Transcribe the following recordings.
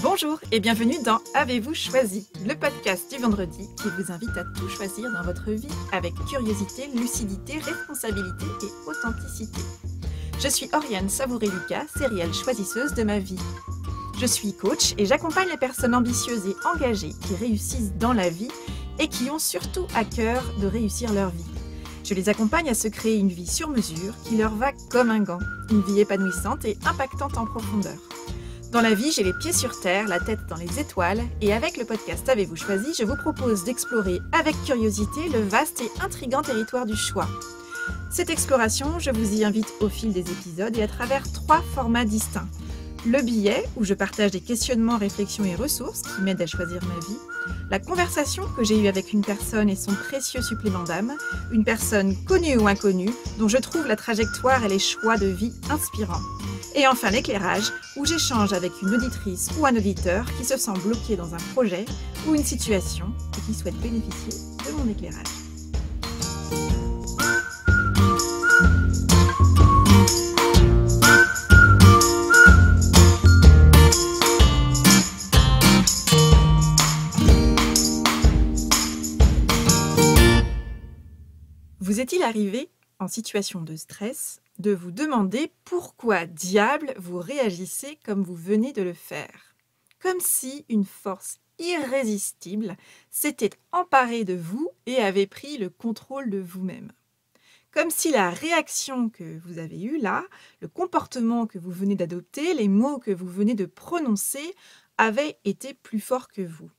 Bonjour et bienvenue dans Avez-vous choisi, le podcast du vendredi qui vous invite à tout choisir dans votre vie avec curiosité, lucidité, responsabilité et authenticité. Je suis Oriane Savouré-Lucas, sérielle choisisseuse de ma vie. Je suis coach et j'accompagne les personnes ambitieuses et engagées qui réussissent dans la vie et qui ont surtout à cœur de réussir leur vie. Je les accompagne à se créer une vie sur mesure qui leur va comme un gant, une vie épanouissante et impactante en profondeur. Dans la vie, j'ai les pieds sur terre, la tête dans les étoiles, et avec le podcast Avez-vous choisi, je vous propose d'explorer avec curiosité le vaste et intriguant territoire du choix. Cette exploration, je vous y invite au fil des épisodes et à travers 3 formats distincts. Le billet, où je partage des questionnements, réflexions et ressources qui m'aident à choisir ma vie. La conversation que j'ai eue avec une personne et son précieux supplément d'âme, une personne connue ou inconnue, dont je trouve la trajectoire et les choix de vie inspirants. Et enfin l'éclairage, où j'échange avec une auditrice ou un auditeur qui se sent bloqué dans un projet ou une situation et qui souhaite bénéficier de mon éclairage. Vous est-il arrivé, en situation de stress, de vous demander pourquoi diable vous réagissez comme vous venez de le faire? Comme si une force irrésistible s'était emparée de vous et avait pris le contrôle de vous-même. Comme si la réaction que vous avez eue là, le comportement que vous venez d'adopter, les mots que vous venez de prononcer avaient été plus forts que vous.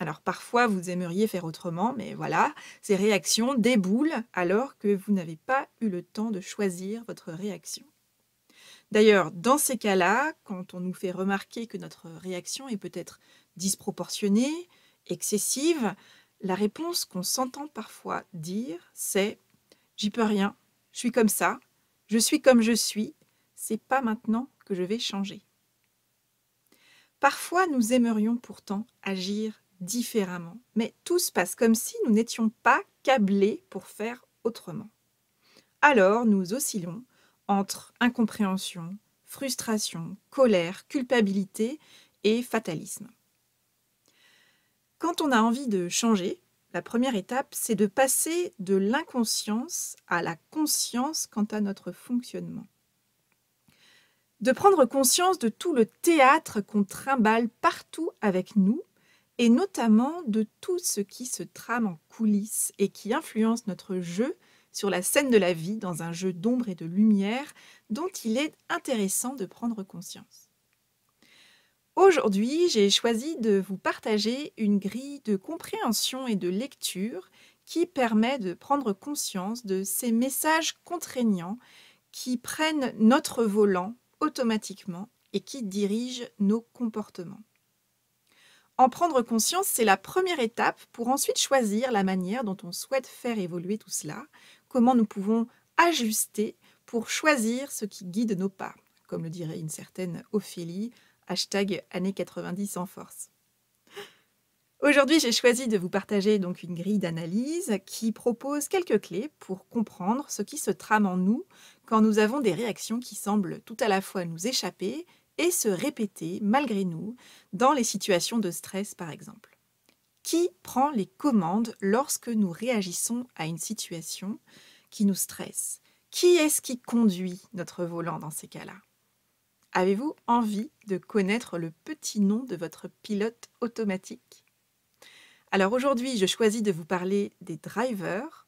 Alors parfois, vous aimeriez faire autrement, mais voilà, ces réactions déboulent alors que vous n'avez pas eu le temps de choisir votre réaction. D'ailleurs, dans ces cas-là, quand on nous fait remarquer que notre réaction est peut-être disproportionnée, excessive, la réponse qu'on s'entend parfois dire, c'est « j'y peux rien, je suis comme ça, je suis comme je suis, c'est pas maintenant que je vais changer ». Parfois, nous aimerions pourtant agir différemment, mais tout se passe comme si nous n'étions pas câblés pour faire autrement. Alors, nous oscillons entre incompréhension, frustration, colère, culpabilité et fatalisme. Quand on a envie de changer, la première étape, c'est de passer de l'inconscience à la conscience quant à notre fonctionnement. De prendre conscience de tout le théâtre qu'on trimballe partout avec nous, et notamment de tout ce qui se trame en coulisses et qui influence notre jeu sur la scène de la vie dans un jeu d'ombre et de lumière dont il est intéressant de prendre conscience. Aujourd'hui, j'ai choisi de vous partager une grille de compréhension et de lecture qui permet de prendre conscience de ces messages contraignants qui prennent notre volant automatiquement et qui dirigent nos comportements. En prendre conscience, c'est la première étape pour ensuite choisir la manière dont on souhaite faire évoluer tout cela, comment nous pouvons ajuster pour choisir ce qui guide nos pas, comme le dirait une certaine Ophélie, #années 90 en force. Aujourd'hui, j'ai choisi de vous partager donc une grille d'analyse qui propose quelques clés pour comprendre ce qui se trame en nous quand nous avons des réactions qui semblent tout à la fois nous échapper et se répéter malgré nous dans les situations de stress par exemple. Qui prend les commandes lorsque nous réagissons à une situation qui nous stresse? Qui est-ce qui conduit notre volant dans ces cas-là? Avez-vous envie de connaître le petit nom de votre pilote automatique? Alors aujourd'hui, je choisis de vous parler des drivers,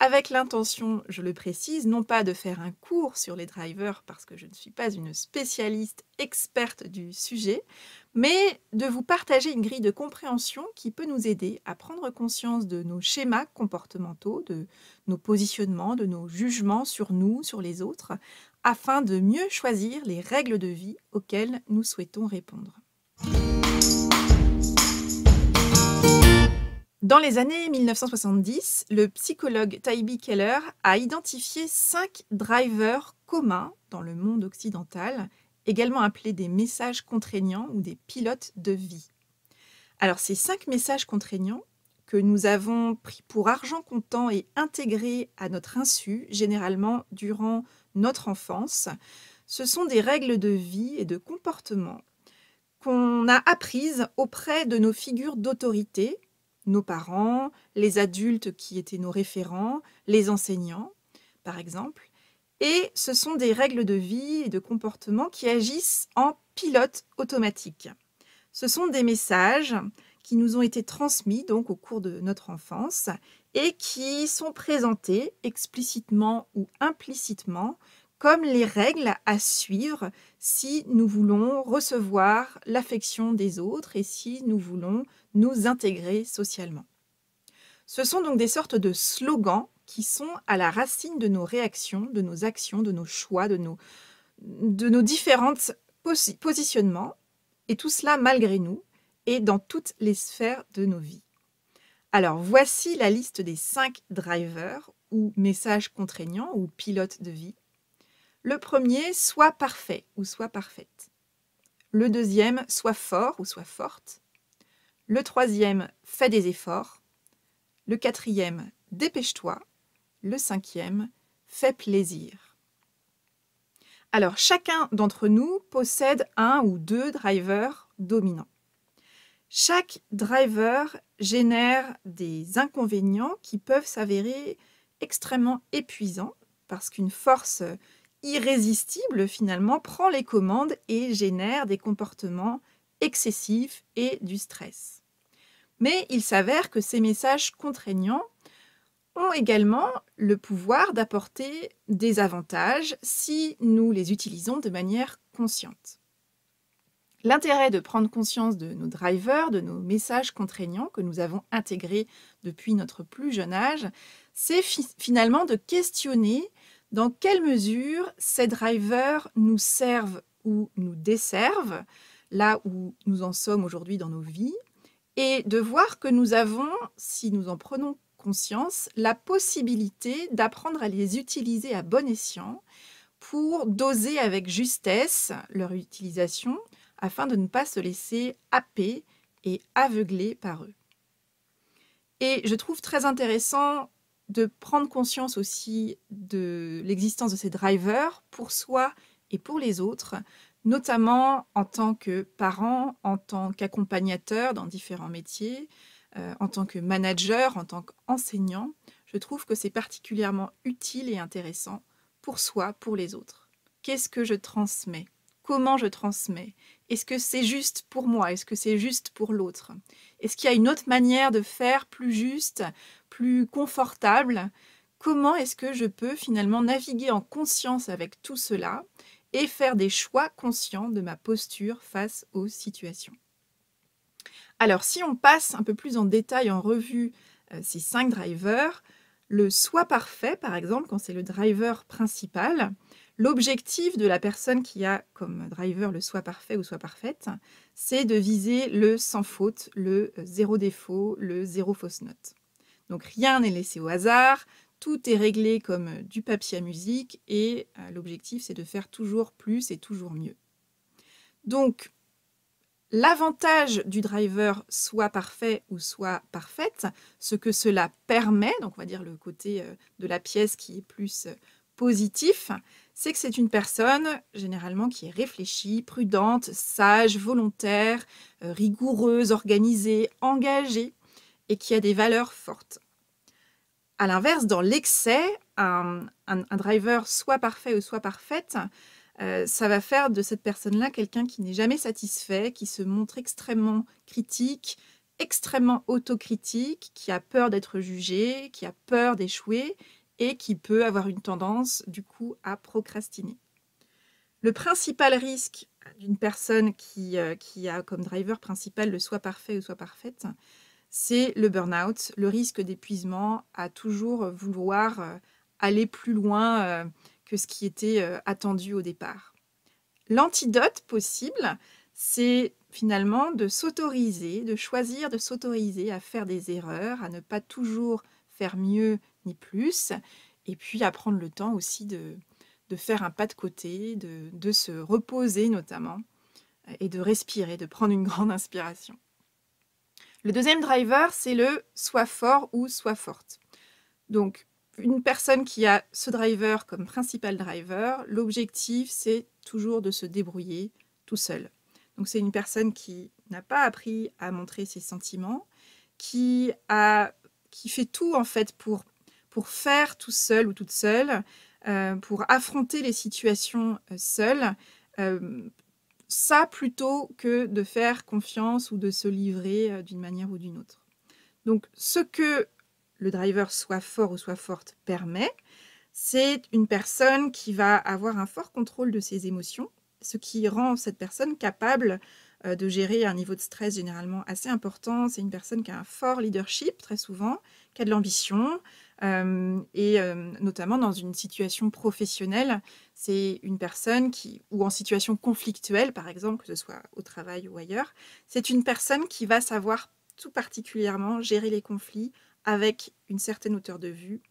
avec l'intention, je le précise, non pas de faire un cours sur les drivers parce que je ne suis pas une spécialiste experte du sujet, mais de vous partager une grille de compréhension qui peut nous aider à prendre conscience de nos schémas comportementaux, de nos positionnements, de nos jugements sur nous, sur les autres, afin de mieux choisir les règles de vie auxquelles nous souhaitons répondre. Dans les années 1970, le psychologue Taibi Keller a identifié 5 drivers communs dans le monde occidental, également appelés des messages contraignants ou des pilotes de vie. Alors ces 5 messages contraignants que nous avons pris pour argent comptant et intégrés à notre insu, généralement durant notre enfance. Ce sont des règles de vie et de comportement qu'on a apprises auprès de nos figures d'autorité, nos parents, les adultes qui étaient nos référents, les enseignants, par exemple. Et ce sont des règles de vie et de comportement qui agissent en pilote automatique. Ce sont des messages qui nous ont été transmis donc au cours de notre enfance et qui sont présentés explicitement ou implicitement comme les règles à suivre si nous voulons recevoir l'affection des autres et si nous voulons nous intégrer socialement. Ce sont donc des sortes de slogans qui sont à la racine de nos réactions, de nos actions, de nos choix, de nos différents positionnements, et tout cela malgré nous et dans toutes les sphères de nos vies. Alors voici la liste des 5 drivers ou messages contraignants ou pilotes de vie. Le premier, sois parfait ou sois parfaite. Le deuxième, sois fort ou sois forte. Le troisième, fais des efforts. Le quatrième, dépêche-toi. Le cinquième, fais plaisir. Alors, chacun d'entre nous possède un ou deux drivers dominants. Chaque driver génère des inconvénients qui peuvent s'avérer extrêmement épuisants parce qu'une force irrésistible, finalement, prend les commandes et génère des comportements excessifs et du stress. Mais il s'avère que ces messages contraignants ont également le pouvoir d'apporter des avantages si nous les utilisons de manière consciente. L'intérêt de prendre conscience de nos drivers, de nos messages contraignants que nous avons intégrés depuis notre plus jeune âge, c'est finalement de questionner dans quelle mesure ces drivers nous servent ou nous desservent, là où nous en sommes aujourd'hui dans nos vies, et de voir que nous avons, si nous en prenons conscience, la possibilité d'apprendre à les utiliser à bon escient pour doser avec justesse leur utilisation afin de ne pas se laisser happer et aveugler par eux. Et je trouve très intéressant de prendre conscience aussi de l'existence de ces drivers pour soi et pour les autres, notamment en tant que parent, en tant qu'accompagnateur dans différents métiers, en tant que manager, en tant qu'enseignant. Je trouve que c'est particulièrement utile et intéressant pour soi, pour les autres. Qu'est-ce que je transmets ? Comment je transmets ? Est-ce que c'est juste pour moi ? Est-ce que c'est juste pour l'autre ? Est-ce qu'il y a une autre manière de faire plus juste, plus confortable ? Comment est-ce que je peux finalement naviguer en conscience avec tout cela et faire des choix conscients de ma posture face aux situations ? Alors, si on passe un peu plus en détail en revue ces 5 drivers, le soi parfait, par exemple, quand c'est le driver principal, l'objectif de la personne qui a comme driver le soi parfait ou soi parfaite, c'est de viser le sans faute, le zéro défaut, le zéro fausse note. Donc rien n'est laissé au hasard, tout est réglé comme du papier à musique et l'objectif c'est de faire toujours plus et toujours mieux. Donc l'avantage du driver soit parfait ou soit parfaite, ce que cela permet, donc on va dire le côté de la pièce qui est plus positif, c'est que c'est une personne généralement qui est réfléchie, prudente, sage, volontaire, rigoureuse, organisée, engagée et qui a des valeurs fortes. À l'inverse, dans l'excès, un driver soit parfait ou soit parfaite, ça va faire de cette personne-là quelqu'un qui n'est jamais satisfait, qui se montre extrêmement critique, extrêmement autocritique, qui a peur d'être jugé, qui a peur d'échouer et qui peut avoir une tendance, du coup, à procrastiner. Le principal risque d'une personne qui a comme driver principal le soit parfait ou soit parfaite, c'est le burn-out, le risque d'épuisement, à toujours vouloir aller plus loin que ce qui était attendu au départ. L'antidote possible, c'est finalement de s'autoriser, de choisir de s'autoriser à faire des erreurs, à ne pas toujours faire mieux ni plus, et puis à prendre le temps aussi de faire un pas de côté, de se reposer notamment, et de respirer, de prendre une grande inspiration. Le deuxième driver, c'est le « sois fort » ou « sois forte ». Donc, Une personne qui a ce driver comme principal driver, l'objectif, c'est toujours de se débrouiller tout seul. Donc c'est une personne qui n'a pas appris à montrer ses sentiments, qui fait tout en fait pour faire tout seul ou toute seule, pour affronter les situations, seule, ça plutôt que de faire confiance ou de se livrer, d'une manière ou d'une autre. Donc ce que le driver soit fort ou soit forte permet, c'est une personne qui va avoir un fort contrôle de ses émotions, ce qui rend cette personne capable, de gérer un niveau de stress généralement assez important. C'est une personne qui a un fort leadership très souvent, qui a de l'ambition, notamment dans une situation professionnelle. C'est une personne qui ou en situation conflictuelle par exemple, que ce soit au travail ou ailleurs, c'est une personne qui va savoir tout particulièrement gérer les conflits avec une certaine hauteur de vue,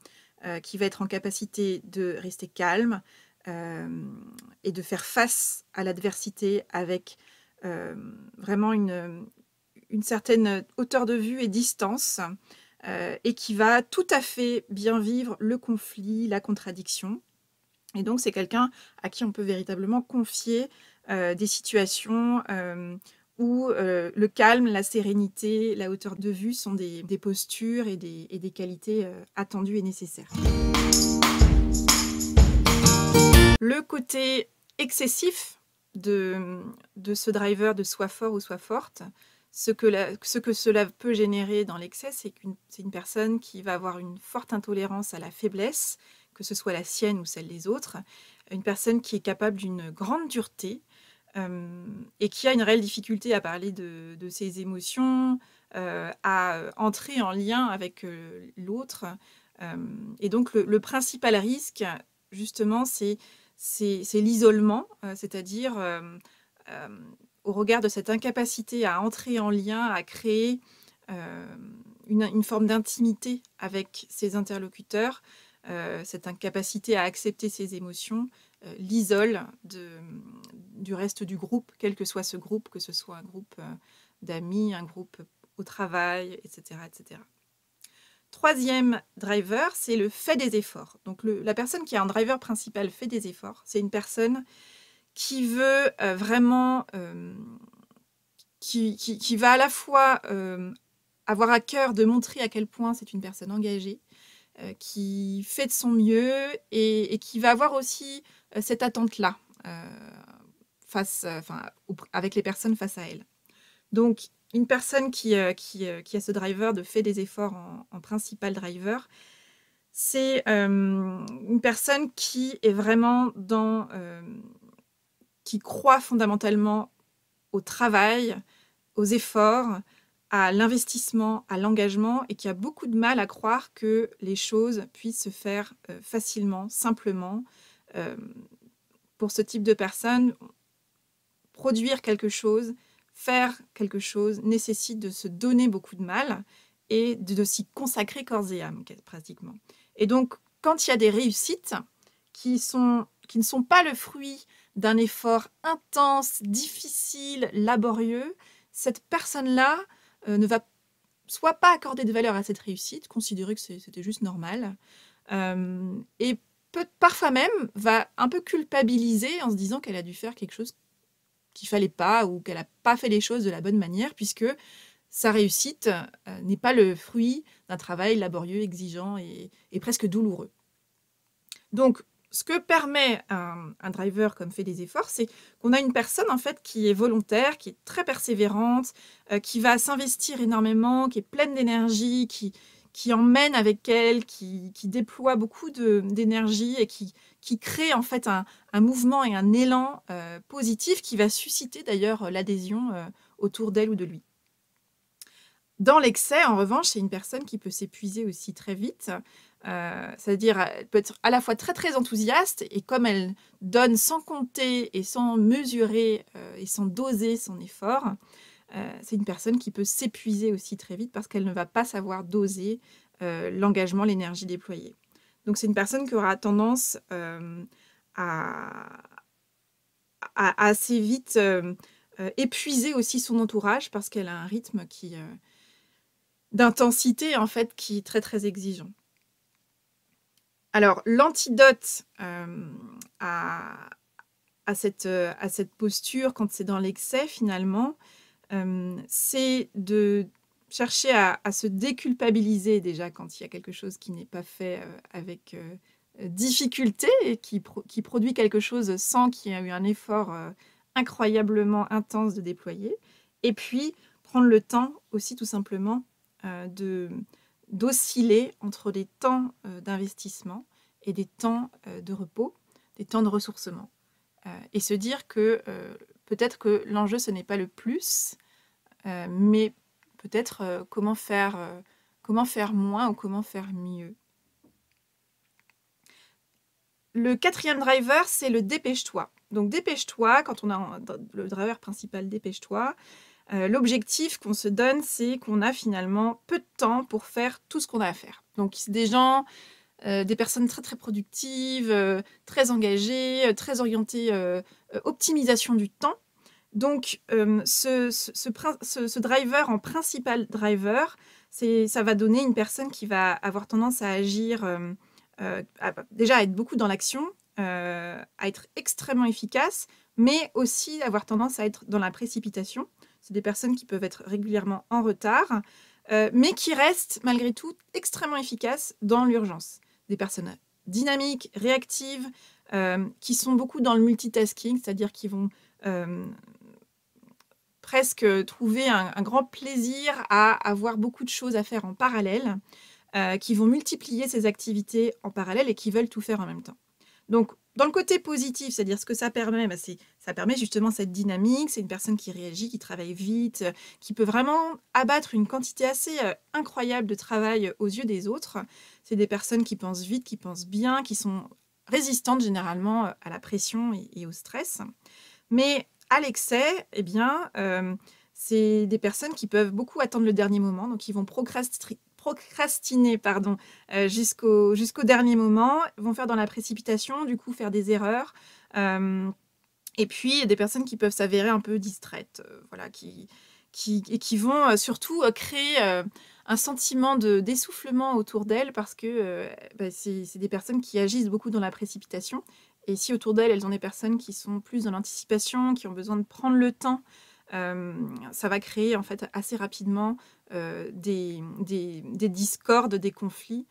qui va être en capacité de rester calme, et de faire face à l'adversité avec, vraiment une certaine hauteur de vue et distance, et qui va tout à fait bien vivre le conflit, la contradiction. Et donc c'est quelqu'un à qui on peut véritablement confier, des situations, où, le calme, la sérénité, la hauteur de vue sont des postures et des qualités, attendues et nécessaires. Le côté excessif de ce driver de soit fort ou soit forte, ce que cela peut générer dans l'excès, c'est une personne qui va avoir une forte intolérance à la faiblesse, que ce soit la sienne ou celle des autres. Une personne qui est capable d'une grande dureté, et qui a une réelle difficulté à parler de ses émotions, à entrer en lien avec, l'autre. Et donc le principal risque, justement, c'est l'isolement, c'est-à-dire, au regard de cette incapacité à entrer en lien, à créer, une forme d'intimité avec ses interlocuteurs, cette incapacité à accepter ses émotions, l'isole du reste du groupe, quel que soit ce groupe, que ce soit un groupe, d'amis, un groupe au travail, et cetera, et cetera. 3e driver, c'est le fait des efforts. Donc la personne qui a un driver principal fait des efforts. C'est une personne qui veut, vraiment, qui va à la fois, avoir à cœur de montrer à quel point c'est une personne engagée, qui fait de son mieux et qui va avoir aussi, cette attente-là, avec les personnes face à elle. Donc une personne qui a ce driver de fait des efforts en principal driver, c'est, une personne qui est vraiment qui croit fondamentalement au travail, aux efforts, à l'investissement, à l'engagement et qui a beaucoup de mal à croire que les choses puissent se faire, facilement, simplement. Hem, pour ce type de personne, produire quelque chose, faire quelque chose nécessite de se donner beaucoup de mal et de s'y consacrer corps et âme pratiquement. Et donc quand il y a des réussites qui ne sont pas le fruit d'un effort intense, difficile, laborieux, cette personne-là, ne va soit pas accorder de valeur à cette réussite, considérer que c'était juste normal, et parfois même va un peu culpabiliser en se disant qu'elle a dû faire quelque chose qu'il fallait pas ou qu'elle a pas fait les choses de la bonne manière puisque sa réussite, n'est pas le fruit d'un travail laborieux, exigeant et presque douloureux. Donc ce que permet un driver comme fait des efforts, c'est qu'on a une personne en fait qui est volontaire, qui est très persévérante, qui va s'investir énormément, qui est pleine d'énergie, qui emmène avec elle, qui déploie beaucoup d'énergie et qui crée en fait un mouvement et un élan, positif qui va susciter d'ailleurs, l'adhésion, autour d'elle ou de lui. Dans l'excès, en revanche, c'est une personne qui peut s'épuiser aussi très vite, c'est-à-dire, elle peut être à la fois très, très enthousiaste et comme elle donne sans compter et sans mesurer, et sans doser son effort, c'est une personne qui peut s'épuiser aussi très vite parce qu'elle ne va pas savoir doser, l'engagement, l'énergie déployée. Donc c'est une personne qui aura tendance, à assez vite, épuiser aussi son entourage parce qu'elle a un rythme d'intensité en fait qui est très, très exigeant. Alors, l'antidote à, à cette posture, quand c'est dans l'excès, finalement, c'est de chercher à se déculpabiliser déjà quand il y a quelque chose qui n'est pas fait avec difficulté et qui produit quelque chose sans qu'il y ait eu un effort incroyablement intense de déployer. Et puis, prendre le temps aussi tout simplement de d'osciller entre des temps d'investissement et des temps de repos, des temps de ressourcement. Et se dire que peut-être que l'enjeu, ce n'est pas le plus, mais peut-être comment faire moins ou comment faire mieux. Le 4e driver, c'est le dépêche-toi. Donc dépêche-toi, quand on a le driver principal dépêche-toi, l'objectif qu'on se donne, c'est qu'on a finalement peu de temps pour faire tout ce qu'on a à faire. Donc c'est des gens, des personnes très très productives, très engagées, très orientées optimisation du temps. Donc ce driver en principal driver, ça va donner une personne qui va avoir tendance à agir, déjà à être beaucoup dans l'action, à être extrêmement efficace, mais aussi avoir tendance à être dans la précipitation. C'est des personnes qui peuvent être régulièrement en retard, mais qui restent malgré tout extrêmement efficaces dans l'urgence. Des personnes dynamiques, réactives, qui sont beaucoup dans le multitasking, c'est-à-dire qui vont presque trouver un grand plaisir à avoir beaucoup de choses à faire en parallèle, qui vont multiplier ces activités en parallèle et qui veulent tout faire en même temps. Donc, dans le côté positif, c'est-à-dire ce que ça permet, ça permet justement cette dynamique. C'est une personne qui réagit, qui travaille vite, qui peut vraiment abattre une quantité assez incroyable de travail aux yeux des autres. C'est des personnes qui pensent vite, qui pensent bien, qui sont résistantes généralement à la pression et au stress. Mais à l'excès, eh bien, c'est des personnes qui peuvent beaucoup attendre le dernier moment, donc ils vont procrastiner jusqu'au dernier moment, vont faire dans la précipitation, du coup faire des erreurs. Et puis, il y a des personnes qui peuvent s'avérer un peu distraites, voilà, qui vont surtout créer un sentiment d'essoufflement autour d'elles parce que c'est des personnes qui agissent beaucoup dans la précipitation. Et si autour d'elles, elles ont des personnes qui sont plus dans l'anticipation, qui ont besoin de prendre le temps, ça va créer en fait assez rapidement des discordes, des conflits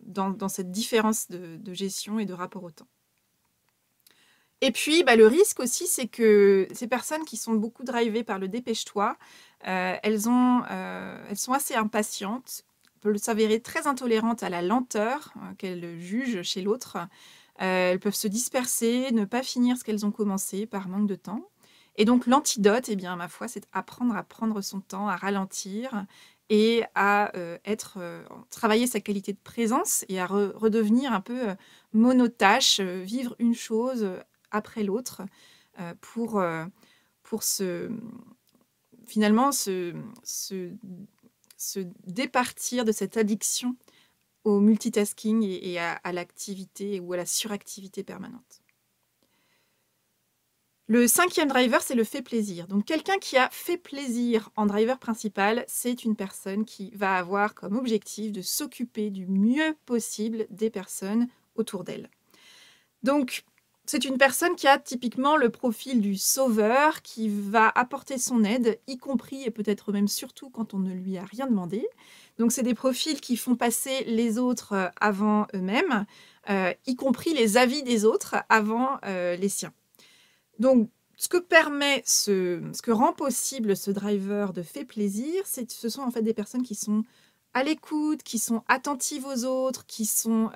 dans cette différence de gestion et de rapport au temps. Et puis, le risque aussi, c'est que ces personnes qui sont beaucoup drivées par le dépêche-toi, elles sont assez impatientes, peuvent s'avérer très intolérantes à la lenteur qu'elles jugent chez l'autre. Elles peuvent se disperser, ne pas finir ce qu'elles ont commencé par manque de temps. Et donc l'antidote, eh bien, ma foi, c'est apprendre à prendre son temps, à ralentir et à travailler sa qualité de présence et à redevenir un peu monotâche, vivre une chose après l'autre pour finalement se départir de cette addiction au multitasking et à l'activité ou à la suractivité permanente. Le 5e driver, c'est le fait plaisir. Donc quelqu'un qui a fait plaisir en driver principal, c'est une personne qui va avoir comme objectif de s'occuper du mieux possible des personnes autour d'elle. Donc c'est une personne qui a typiquement le profil du sauveur, qui va apporter son aide, y compris et peut-être même surtout quand on ne lui a rien demandé. Donc c'est des profils qui font passer les autres avant eux-mêmes, y compris les avis des autres avant les siens. Donc ce que rend possible ce driver de fait plaisir, ce sont en fait des personnes qui sont à l'écoute, qui sont attentives aux autres, qui sont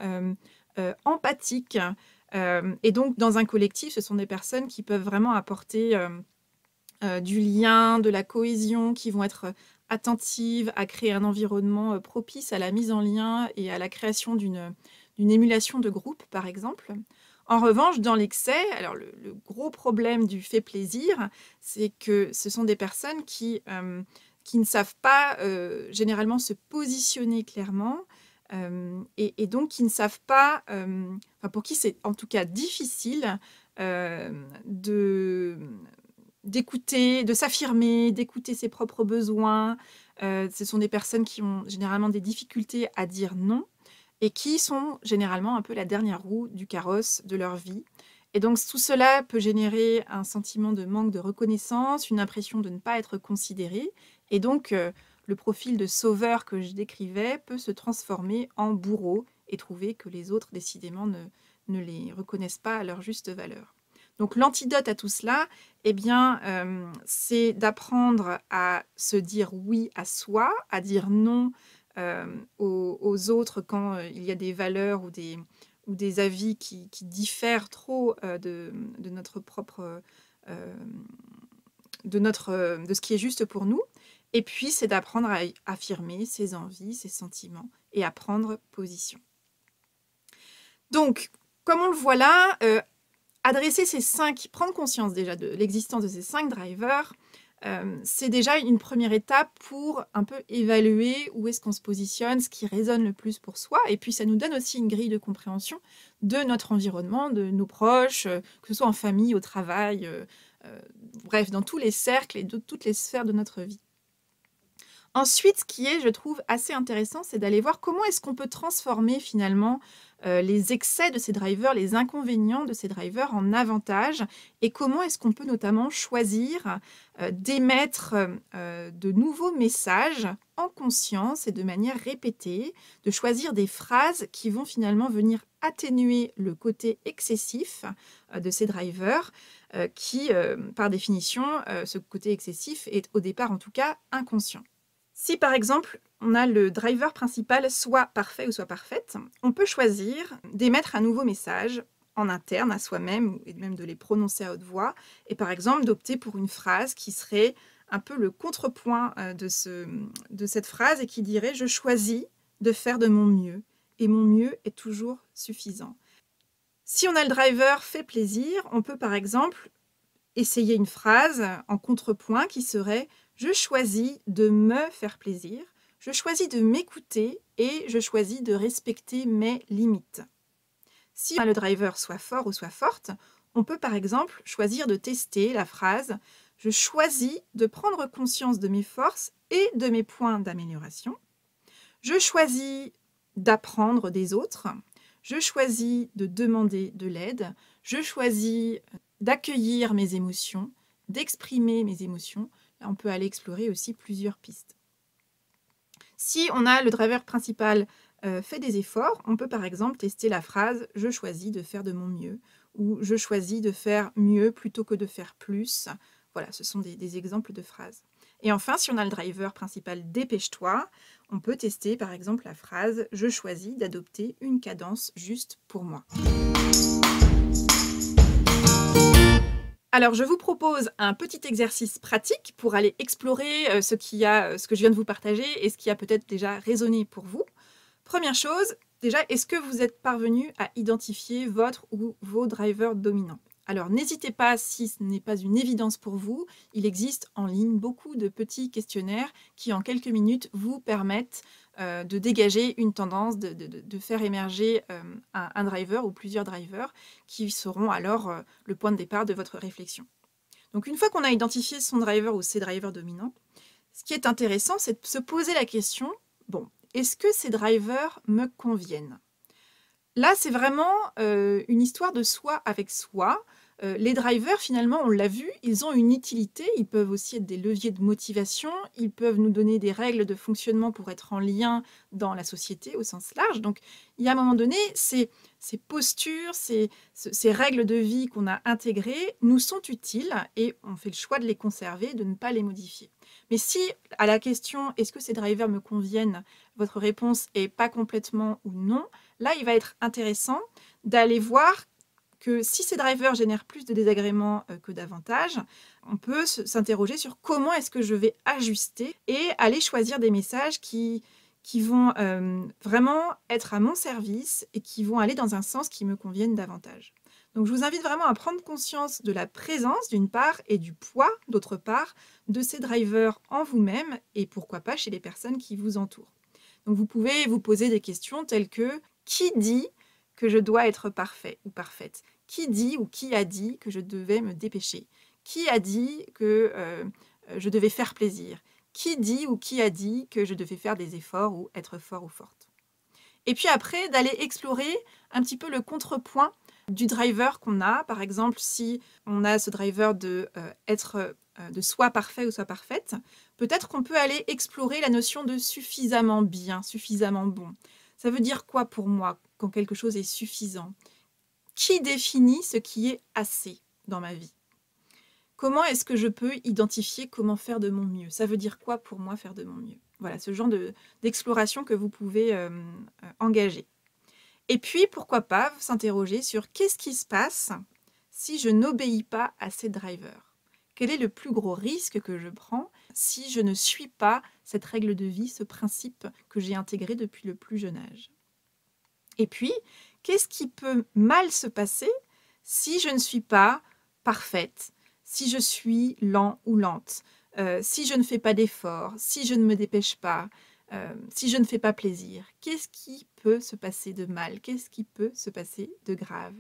empathiques. Et donc, dans un collectif, ce sont des personnes qui peuvent vraiment apporter du lien, de la cohésion, qui vont être attentives à créer un environnement propice à la mise en lien et à la création d'une émulation de groupe, par exemple. En revanche, dans l'excès, alors le gros problème du fait plaisir, c'est que ce sont des personnes qui ne savent pas généralement se positionner clairement, et donc qui ne savent pas, pour qui c'est en tout cas difficile d'écouter, de s'affirmer, d'écouter ses propres besoins. Ce sont des personnes qui ont généralement des difficultés à dire non et qui sont généralement un peu la dernière roue du carrosse de leur vie. Et donc tout cela peut générer un sentiment de manque de reconnaissance, une impression de ne pas être considéré, et donc le profil de sauveur que je décrivais peut se transformer en bourreau et trouver que les autres décidément ne les reconnaissent pas à leur juste valeur. Donc l'antidote à tout cela, eh bien, c'est d'apprendre à se dire oui à soi, à dire non aux autres quand il y a des valeurs ou des avis qui diffèrent trop de notre propre, euh, de ce qui est juste pour nous. Et puis, c'est d'apprendre à affirmer ses envies, ses sentiments et à prendre position. Donc, comme on le voit là, prendre conscience déjà de l'existence de ces 5 drivers, c'est déjà une première étape pour un peu évaluer où est-ce qu'on se positionne, ce qui résonne le plus pour soi. Et puis, ça nous donne aussi une grille de compréhension de notre environnement, de nos proches, que ce soit en famille, au travail, bref, dans tous les cercles et de toutes les sphères de notre vie. Ensuite, ce qui est, je trouve, assez intéressant, c'est d'aller voir comment est-ce qu'on peut transformer finalement les excès de ces drivers, les inconvénients de ces drivers en avantages, et comment est-ce qu'on peut notamment choisir d'émettre de nouveaux messages en conscience et de manière répétée, de choisir des phrases qui vont finalement venir atténuer le côté excessif de ces drivers, qui, par définition, ce côté excessif est au départ en tout cas inconscient. Si par exemple, on a le driver principal soit parfait ou soit parfaite, on peut choisir d'émettre un nouveau message en interne à soi-même et même de les prononcer à haute voix et par exemple d'opter pour une phrase qui serait un peu le contrepoint de cette phrase et qui dirait « je choisis de faire de mon mieux et mon mieux est toujours suffisant ». Si on a le driver fait plaisir, on peut par exemple essayer une phrase en contrepoint qui serait « je choisis de me faire plaisir, je choisis de m'écouter et je choisis de respecter mes limites ». Si le driver soit fort ou soit forte, on peut par exemple choisir de tester la phrase « je choisis de prendre conscience de mes forces et de mes points d'amélioration, je choisis d'apprendre des autres, je choisis de demander de l'aide, je choisis d'accueillir mes émotions, d'exprimer mes émotions ». On peut aller explorer aussi plusieurs pistes. Si on a le driver principal fait des efforts, on peut par exemple tester la phrase « je choisis de faire de mon mieux » ou « je choisis de faire mieux plutôt que de faire plus ». Voilà, ce sont des exemples de phrases. Et enfin, si on a le driver principal « dépêche-toi », on peut tester par exemple la phrase « je choisis d'adopter une cadence juste pour moi ». Alors, je vous propose un petit exercice pratique pour aller explorer ce que je viens de vous partager et ce qui a peut-être déjà résonné pour vous. Première chose, déjà, est-ce que vous êtes parvenu à identifier votre ou vos drivers dominants? Alors, n'hésitez pas, si ce n'est pas une évidence pour vous, il existe en ligne beaucoup de petits questionnaires qui, en quelques minutes, vous permettent de dégager une tendance, de faire émerger un driver ou plusieurs drivers qui seront alors le point de départ de votre réflexion. Donc, une fois qu'on a identifié son driver ou ses drivers dominants, ce qui est intéressant, c'est de se poser la question, bon, est-ce que ces drivers me conviennent? Là, c'est vraiment une histoire de soi avec soi. Les drivers, finalement, on l'a vu, ils ont une utilité. Ils peuvent aussi être des leviers de motivation. Ils peuvent nous donner des règles de fonctionnement pour être en lien dans la société au sens large. Donc, il y a un moment donné, ces postures, ces règles de vie qu'on a intégrées nous sont utiles et on fait le choix de les conserver, de ne pas les modifier. Mais si, à la question « est-ce que ces drivers me conviennent ?», votre réponse est pas complètement ou non, là, il va être intéressant d'aller voir que si ces drivers génèrent plus de désagréments que d'avantages, on peut s'interroger sur comment est-ce que je vais ajuster et aller choisir des messages qui vont vraiment être à mon service et qui vont aller dans un sens qui me convienne davantage. Donc, je vous invite vraiment à prendre conscience de la présence d'une part et du poids d'autre part de ces drivers en vous-même et pourquoi pas chez les personnes qui vous entourent. Donc, vous pouvez vous poser des questions telles que « qui dit que je dois être parfait ou parfaite ? Qui dit ou qui a dit que je devais me dépêcher ? Qui a dit que je devais faire plaisir ? Qui dit ou qui a dit que je devais faire des efforts ou être fort ou forte ?» Et puis après, d'aller explorer un petit peu le contrepoint du driver qu'on a. Par exemple, si on a ce driver de être de soit parfait ou soit parfaite, peut-être qu'on peut aller explorer la notion de suffisamment bien, suffisamment bon. Ça veut dire quoi pour moi quand quelque chose est suffisant? Qui définit ce qui est assez dans ma vie? Comment est-ce que je peux identifier comment faire de mon mieux? Ça veut dire quoi pour moi faire de mon mieux? Voilà, ce genre d'exploration que vous pouvez engager. Et puis, pourquoi pas s'interroger sur qu'est-ce qui se passe si je n'obéis pas à ces drivers? Quel est le plus gros risque que je prends si je ne suis pas cette règle de vie, ce principe que j'ai intégré depuis le plus jeune âge? Et puis, qu'est-ce qui peut mal se passer si je ne suis pas parfaite, si je suis lent ou lente, si je ne fais pas d'efforts, si je ne me dépêche pas, si je ne fais pas plaisir? Qu'est-ce qui peut se passer de mal? Qu'est-ce qui peut se passer de grave?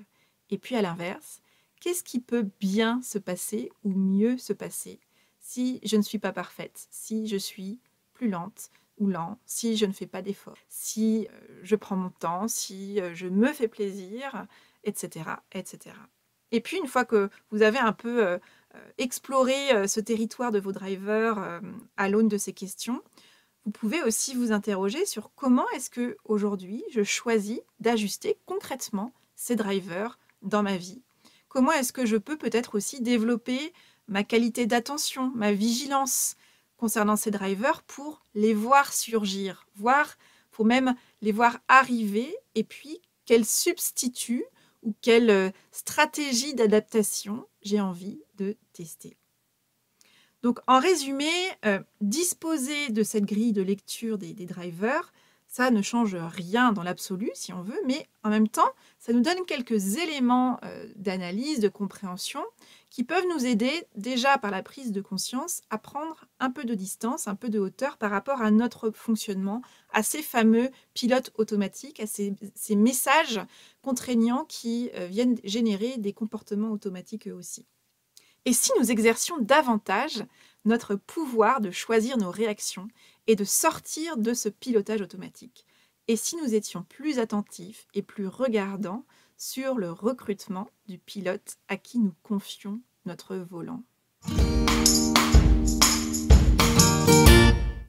Et puis à l'inverse, qu'est-ce qui peut bien se passer ou mieux se passer si je ne suis pas parfaite, si je suis plus lente ou lent, si je ne fais pas d'efforts, si je prends mon temps, si je me fais plaisir, etc., etc. Et puis une fois que vous avez un peu exploré ce territoire de vos drivers à l'aune de ces questions, vous pouvez aussi vous interroger sur comment est-ce que aujourd'hui je choisis d'ajuster concrètement ces drivers dans ma vie. Comment est-ce que je peux peut-être aussi développer ma qualité d'attention, ma vigilance concernant ces drivers pour les voir surgir, pour même les voir arriver, et puis quel substitut ou quelle stratégie d'adaptation j'ai envie de tester. Donc en résumé, disposer de cette grille de lecture des drivers, ça ne change rien dans l'absolu si on veut, mais en même temps, ça nous donne quelques éléments d'analyse, de compréhension qui peuvent nous aider déjà par la prise de conscience à prendre un peu de distance, un peu de hauteur par rapport à notre fonctionnement, à ces fameux pilotes automatiques, à ces messages contraignants qui viennent générer des comportements automatiques eux aussi. Et si nous exercions davantage notre pouvoir de choisir nos réactions et de sortir de ce pilotage automatique? Et si nous étions plus attentifs et plus regardants sur le recrutement du pilote à qui nous confions notre volant?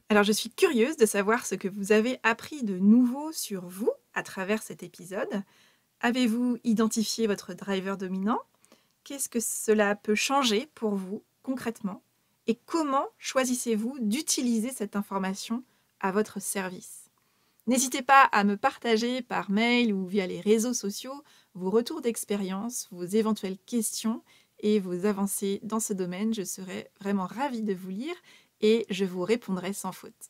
Alors je suis curieuse de savoir ce que vous avez appris de nouveau sur vous à travers cet épisode. Avez-vous identifié votre driver dominant? Qu'est-ce que cela peut changer pour vous concrètement? Et comment choisissez-vous d'utiliser cette information à votre service? N'hésitez pas à me partager par mail ou via les réseaux sociaux vos retours d'expérience, vos éventuelles questions et vos avancées dans ce domaine. Je serai vraiment ravie de vous lire et je vous répondrai sans faute.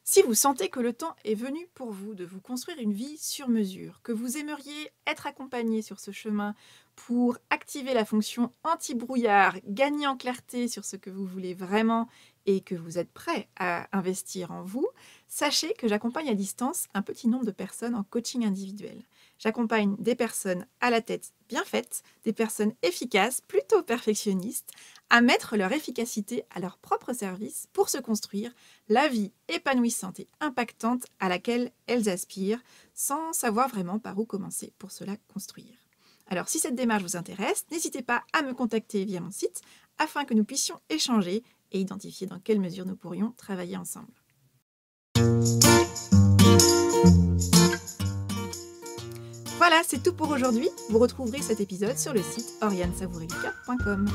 Si vous sentez que le temps est venu pour vous de vous construire une vie sur mesure, que vous aimeriez être accompagné sur ce chemin pour activer la fonction anti-brouillard, gagner en clarté sur ce que vous voulez vraiment et que vous êtes prêt à investir en vous, sachez que j'accompagne à distance un petit nombre de personnes en coaching individuel. J'accompagne des personnes à la tête bien faite, des personnes efficaces, plutôt perfectionnistes, à mettre leur efficacité à leur propre service pour se construire la vie épanouissante et impactante à laquelle elles aspirent, sans savoir vraiment par où commencer pour cela construire. Alors si cette démarche vous intéresse, n'hésitez pas à me contacter via mon site afin que nous puissions échanger et identifier dans quelle mesure nous pourrions travailler ensemble. Voilà, c'est tout pour aujourd'hui. Vous retrouverez cet épisode sur le site oriansavourelica.com.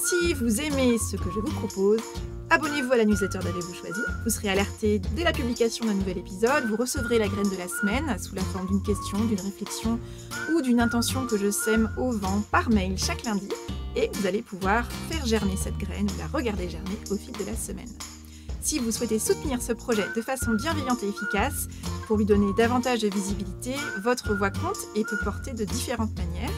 Si vous aimez ce que je vous propose, abonnez-vous à la newsletter d'Avez-vous choisi. Vous serez alerté dès la publication d'un nouvel épisode. Vous recevrez la graine de la semaine sous la forme d'une question, d'une réflexion ou d'une intention que je sème au vent par mail chaque lundi. Et vous allez pouvoir faire germer cette graine ou la regarder germer au fil de la semaine. Si vous souhaitez soutenir ce projet de façon bienveillante et efficace, pour lui donner davantage de visibilité, votre voix compte et peut porter de différentes manières.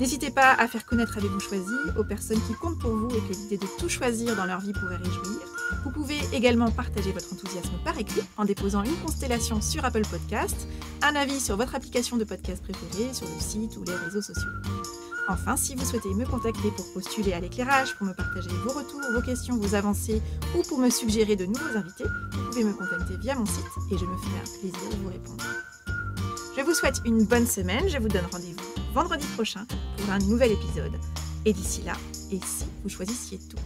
N'hésitez pas à faire connaître Avez-vous choisi aux personnes qui comptent pour vous et que l'idée de tout choisir dans leur vie pourrait réjouir. Vous pouvez également partager votre enthousiasme par écrit en déposant une constellation sur Apple Podcasts, un avis sur votre application de podcast préférée, sur le site ou les réseaux sociaux. Enfin, si vous souhaitez me contacter pour postuler à l'éclairage, pour me partager vos retours, vos questions, vos avancées ou pour me suggérer de nouveaux invités, vous pouvez me contacter via mon site et je me ferai un plaisir de vous répondre. Je vous souhaite une bonne semaine, je vous donne rendez-vous vendredi prochain pour un nouvel épisode. Et d'ici là, et si vous choisissiez tout?